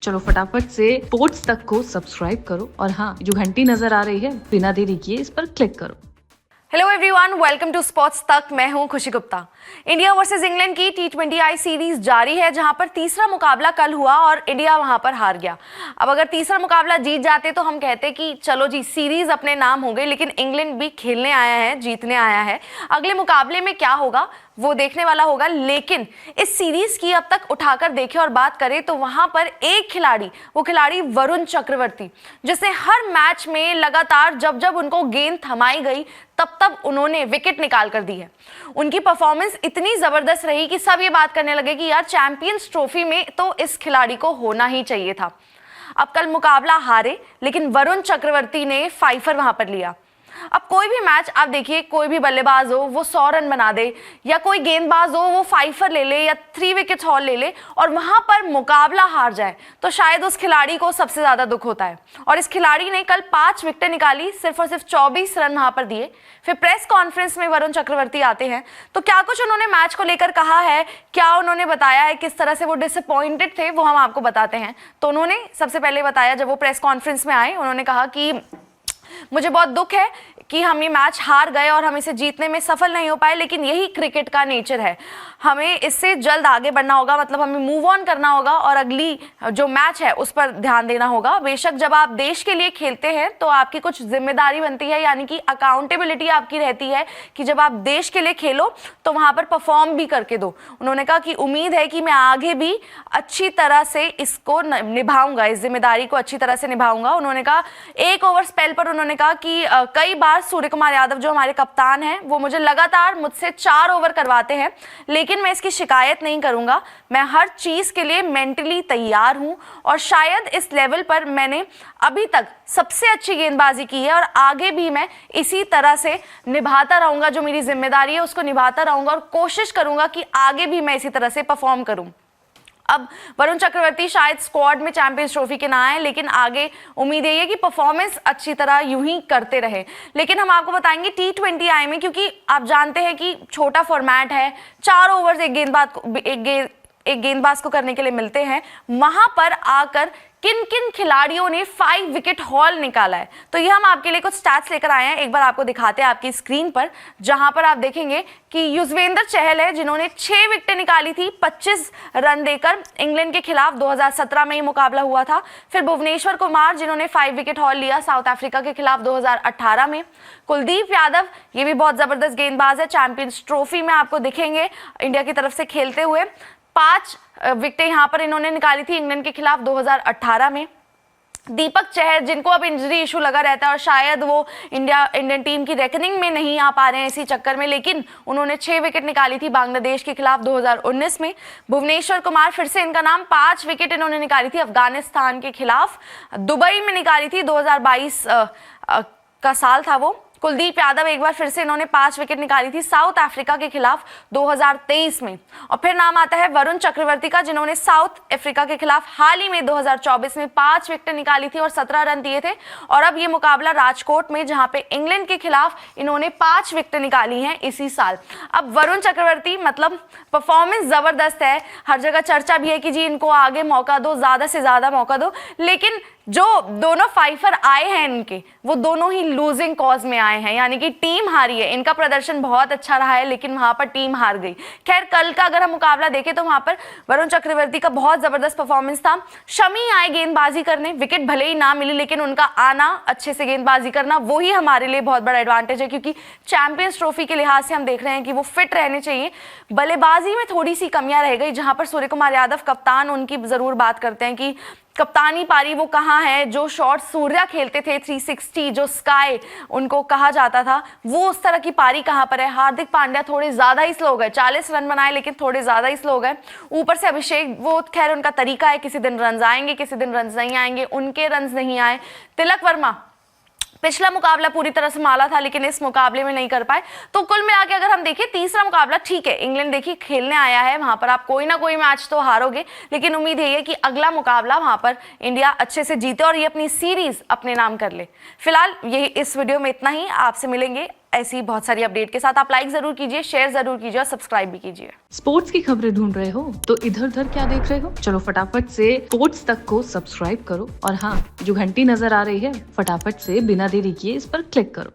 चलो फटाफट से स्पोर्ट्स तक को सब्सक्राइब करो और हाँ, जो घंटी नजर आ रही है बिना देरी किए इस पर क्लिक करो। Hello everyone, welcome to sports Tak. मैं हूं खुशी गुप्ता। इंडिया वर्सेस इंग्लैंड की T20I सीरीज जारी है, जहां पर तीसरा मुकाबला कल हुआ और इंडिया वहां पर हार गया। अब अगर तीसरा मुकाबला जीत जाते तो हम कहते कि चलो जी सीरीज अपने नाम हो गई, लेकिन इंग्लैंड भी खेलने आया है, जीतने आया है। अगले मुकाबले में क्या होगा वो देखने वाला होगा, लेकिन इस सीरीज की अब तक उठाकर देखें और बात करें तो वहां पर एक खिलाड़ी, वो खिलाड़ी वरुण चक्रवर्ती, जिसने हर मैच में लगातार जब जब उनको गेंद थमाई गई तब उन्होंने विकेट निकाल कर दी है। उनकी परफॉर्मेंस इतनी जबरदस्त रही कि सब ये बात करने लगे कि यार चैंपियंस ट्रॉफी में तो इस खिलाड़ी को होना ही चाहिए था। अब कल मुकाबला हारे, लेकिन वरुण चक्रवर्ती ने फाइफर वहां पर लिया। अब कोई भी मैच आप देखिए, कोई भी बल्लेबाज हो वो 100 रन बना दे, या कोई गेंदबाज हो वो फाइफर ले ले या 3 विकेट हॉल ले ले और वहां पर मुकाबला हार जाए, तो शायद उस खिलाड़ी को सबसे ज्यादा दुख होता है। और इस खिलाड़ी ने कल 5 विकेटें निकाली, सिर्फ और सिर्फ 24 रन वहां पर दिए। फिर प्रेस कॉन्फ्रेंस में वरुण चक्रवर्ती आते हैं तो क्या कुछ उन्होंने मैच को लेकर कहा है, क्या उन्होंने बताया है, किस तरह से वो डिसअपॉइंटेड थे, वो हम आपको बताते हैं। तो उन्होंने सबसे पहले बताया, जब वो प्रेस कॉन्फ्रेंस में आए, उन्होंने कहा कि मुझे बहुत दुख है कि हम ये मैच हार गए और हम इसे जीतने में सफल नहीं हो पाए, लेकिन यही क्रिकेट का नेचर है। हमें इससे जल्द आगे बढ़ना होगा, मतलब हमें मूव ऑन करना होगा और अगली जो मैच है उस पर ध्यान देना होगा। बेशक जब आप देश के लिए खेलते हैं तो आपकी कुछ जिम्मेदारी बनती है, यानी कि अकाउंटेबिलिटी आपकी रहती है कि जब आप देश के लिए खेलो तो वहां पर परफॉर्म भी करके दो। उन्होंने कहा कि उम्मीद है कि मैं आगे भी अच्छी तरह से इसको निभाऊंगा, इस जिम्मेदारी को अच्छी तरह से निभाऊंगा। उन्होंने कहा एक ओवर स्पेल पर उन्होंने कहा कि कई बार सूर्य कुमार यादव जो हमारे कप्तान हैं वो मुझे लगातार मुझसे 4 ओवर करवाते हैं, लेकिन मैं इसकी शिकायत नहीं करूंगा। मैं हर चीज के लिए मेंटली तैयार हूं और शायद इस लेवल पर मैंने अभी तक सबसे अच्छी गेंदबाजी की है और आगे भी मैं इसी तरह से निभाता रहूंगा, जो मेरी जिम्मेदारी है उसको निभाता रहूंगा और कोशिश करूंगा कि आगे भी मैं इसी तरह से परफॉर्म करूं। अब वरुण चक्रवर्ती शायद स्क्वाड में चैंपियंस ट्रॉफी के ना आए, लेकिन आगे उम्मीद है कि परफॉर्मेंस अच्छी तरह यूं ही करते रहे। लेकिन हम आपको बताएंगे T20I में, क्योंकि आप जानते हैं कि छोटा फॉर्मेट है, 4 ओवर्स एक गेंदबाज को करने के लिए मिलते हैं, वहां पर आकर किन किन खिलाड़ियों ने 5 विकेट हॉल निकाला है। तो ये हम आपके लिए कुछ स्टैट्स लेकर आए हैं, एक बार आपको दिखाते हैं आपकी स्क्रीन पर, जहां पर आप देखेंगे कि युजवेंद्र चहल है जिन्होंने 6 विकेटें निकाली थी 25 रन देकर। इंग्लैंड के खिलाफ 2017 में ये मुकाबला हुआ था। फिर भुवनेश्वर कुमार जिन्होंने 5 विकेट हॉल लिया साउथ अफ्रीका के खिलाफ 2018 में। कुलदीप यादव, ये भी बहुत जबरदस्त गेंदबाज है, चैंपियंस ट्रॉफी में आपको दिखेंगे इंडिया की तरफ से खेलते हुए। 5 विकेटें यहां पर इन्होंने निकाली थी इंग्लैंड के खिलाफ 2018 में। दीपक चहर, जिनको अब इंजरी इशू लगा रहता है और शायद वो इंडियन टीम की रेकनिंग में नहीं आ पा रहे हैं इसी चक्कर में, लेकिन उन्होंने 6 विकेट निकाली थी बांग्लादेश के खिलाफ 2019 में। भुवनेश्वर कुमार, फिर से इनका नाम, 5 विकेट इन्होंने निकाली थी अफगानिस्तान के खिलाफ, दुबई में निकाली थी, 2022 का साल था वो। कुलदीप यादव, एक बार फिर से इन्होंने 5 विकेट निकाली थी साउथ अफ्रीका के खिलाफ 2023 में। और फिर नाम आता है वरुण चक्रवर्ती का, जिन्होंने साउथ अफ्रीका के खिलाफ हाल ही में 2024 में 5 विकेट निकाली थी और 17 रन दिए थे। और अब ये मुकाबला राजकोट में, जहां पे इंग्लैंड के खिलाफ इन्होंने 5 विकेट निकाली हैं इसी साल। अब वरुण चक्रवर्ती, मतलब परफॉर्मेंस जबरदस्त है, हर जगह चर्चा भी है कि जी इनको आगे मौका दो, ज्यादा से ज्यादा मौका दो, लेकिन जो दोनों फाइफर आए हैं इनके, वो दोनों ही लूजिंग कॉज में आए हैं, यानी कि टीम हारी है। इनका प्रदर्शन बहुत अच्छा रहा है लेकिन वहां पर टीम हार गई। खैर, कल का अगर हम मुकाबला देखें तो वहां पर वरुण चक्रवर्ती का बहुत जबरदस्त परफॉर्मेंस था। शमी आए गेंदबाजी करने, विकेट भले ही ना मिली, लेकिन उनका आना, अच्छे से गेंदबाजी करना, वो ही हमारे लिए बहुत बड़ा एडवांटेज है, क्योंकि चैंपियंस ट्रॉफी के लिहाज से हम देख रहे हैं कि वो फिट रहने चाहिए। बल्लेबाजी में थोड़ी सी कमियां रह गई, जहां पर सूर्य कुमार यादव कप्तान, उनकी जरूर बात करते हैं कि कप्तानी पारी वो कहाँ है। जो शॉट सूर्या खेलते थे 360, जो स्काई उनको कहा जाता था, वो उस तरह की पारी कहाँ पर है। हार्दिक पांड्या थोड़े ज्यादा ही स्लो गए, 40 रन बनाए लेकिन थोड़े ज्यादा ही स्लो गए। ऊपर से अभिषेक, वो खैर उनका तरीका है, किसी दिन रन आएंगे किसी दिन रन नहीं आएंगे, उनके रन नहीं आए। तिलक वर्मा, पिछला मुकाबला पूरी तरह से माला था लेकिन इस मुकाबले में नहीं कर पाए। तो कुल मिला के अगर हम देखें, तीसरा मुकाबला ठीक है, इंग्लैंड देखिए खेलने आया है, वहां पर आप कोई ना कोई मैच तो हारोगे, लेकिन उम्मीद है कि अगला मुकाबला वहां पर इंडिया अच्छे से जीते और ये अपनी सीरीज अपने नाम कर ले। फिलहाल ये इस वीडियो में इतना ही, आपसे मिलेंगे ऐसी बहुत सारी अपडेट के साथ आप लाइक जरूर कीजिए, शेयर जरूर कीजिए और सब्सक्राइब भी कीजिए। स्पोर्ट्स की खबरें ढूंढ रहे हो तो इधर उधर क्या देख रहे हो, चलो फटाफट से स्पोर्ट्स तक को सब्सक्राइब करो और हाँ, जो घंटी नजर आ रही है फटाफट से बिना देरी किए इस पर क्लिक करो।